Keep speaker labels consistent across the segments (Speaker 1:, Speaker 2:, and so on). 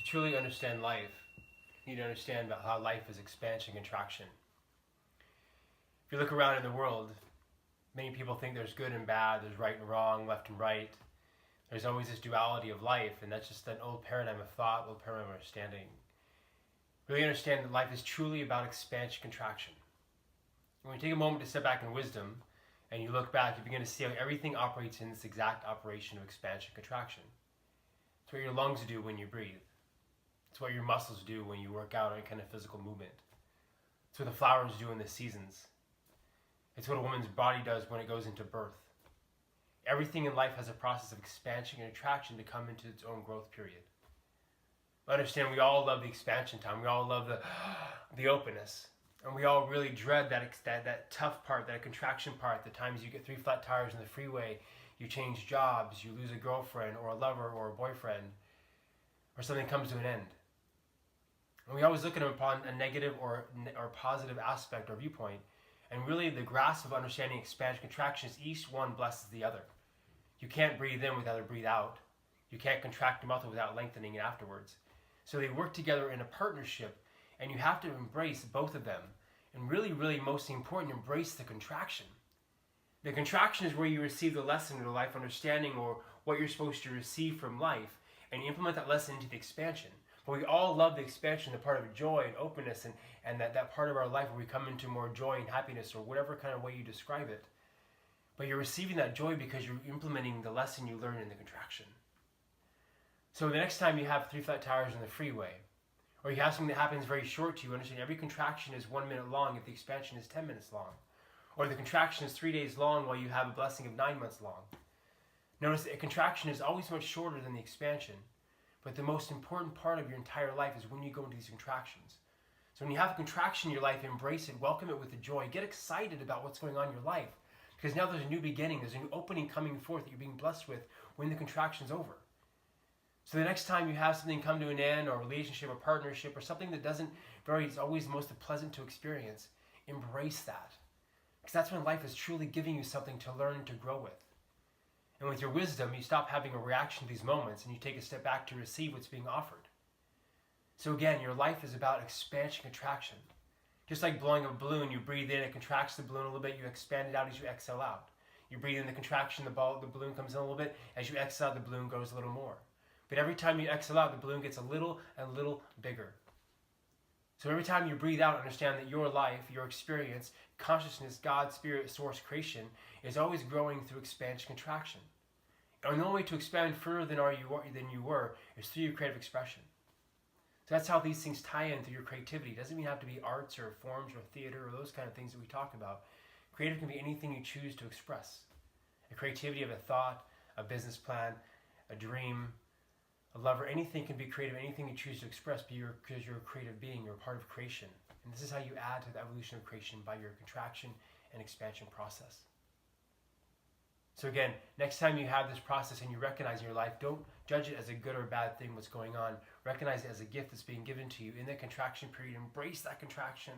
Speaker 1: To truly understand life, you need to understand about how life is expansion and contraction. If you look around in the world, many people think there's good and bad, there's right and wrong, left and right. There's always this duality of life, and that's just an old paradigm of thought, old paradigm of understanding. Really understand that life is truly about expansion and contraction. When you take a moment to step back in wisdom, and you look back, you begin to see how everything operates in this exact operation of expansion and contraction. It's what your lungs do when you breathe. It's what your muscles do when you work out or any kind of physical movement. It's what the flowers do in the seasons. It's what a woman's body does when it goes into birth. Everything in life has a process of expansion and contraction to come into its own growth period. Understand, we all love the expansion time. We all love the openness. And we all really dread that tough part, that contraction part, the times you get 3 flat tires in the freeway, you change jobs, you lose a girlfriend or a lover or a boyfriend, or something comes to an end. And we always look at it upon a negative or positive aspect or viewpoint. And really the grasp of understanding expansion and contraction is each one blesses the other. You can't breathe in without a breathe out. You can't contract a muscle without lengthening it afterwards. So they work together in a partnership, and you have to embrace both of them. And really, really most important, embrace the contraction. The contraction is where you receive the lesson or the life understanding or what you're supposed to receive from life, and you implement that lesson into the expansion. But we all love the expansion, the part of joy and openness, and that part of our life where we come into more joy and happiness, or whatever kind of way you describe it. But you're receiving that joy because you're implementing the lesson you learned in the contraction. So the next time you have 3 flat tires on the freeway, or you have something that happens very short to you, understand every contraction is 1 minute long if the expansion is 10 minutes long. Or the contraction is 3 days long while you have a blessing of 9 months long. Notice that a contraction is always much shorter than the expansion. But the most important part of your entire life is when you go into these contractions. So when you have a contraction in your life, embrace it, welcome it with the joy. Get excited about what's going on in your life. Because now there's a new beginning, there's a new opening coming forth that you're being blessed with when the contraction's over. So the next time you have something come to an end, or a relationship or partnership, or something that doesn't vary, it's always most pleasant to experience, embrace that. Because that's when life is truly giving you something to learn and to grow with. And with your wisdom, you stop having a reaction to these moments, and you take a step back to receive what's being offered. So again, your life is about expansion, contraction. Just like blowing a balloon, you breathe in, it contracts the balloon a little bit, you expand it out as you exhale out. You breathe in the contraction, the balloon comes in a little bit, as you exhale out, the balloon goes a little more. But every time you exhale out, the balloon gets a little and little bigger. So every time you breathe out, understand that your life, your experience, consciousness, God, spirit, source, creation, is always growing through expansion, contraction. And the only way to expand further than you were is through your creative expression. So that's how these things tie in through your creativity. It doesn't mean have to be arts or forms or theater or those kind of things that we talk about. Creative can be anything you choose to express. A creativity of a thought, a business plan, a dream, a lover, anything can be creative, anything you choose to express because you're a creative being, you're a part of creation. And this is how you add to the evolution of creation, by your contraction and expansion process. So again, next time you have this process and you recognize in your life, don't judge it as a good or bad thing what's going on. Recognize it as a gift that's being given to you in the contraction period. Embrace that contraction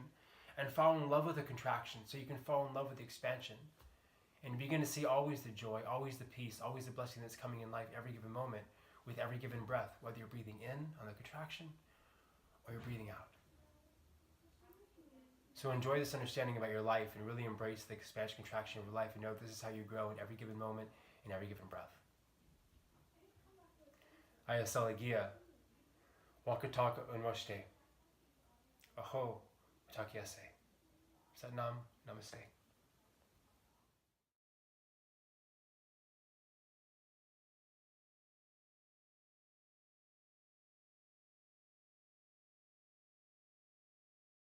Speaker 1: and fall in love with the contraction so you can fall in love with the expansion. And begin to see always the joy, always the peace, always the blessing that's coming in life every given moment with every given breath, whether you're breathing in on the contraction or you're breathing out. So enjoy this understanding about your life and really embrace the expansion, contraction of your life, and know this is how you grow in every given moment, in every given breath. Ayasalagia, Wakatak Unwashte, Aho, Takiase. Satnam, Namaste.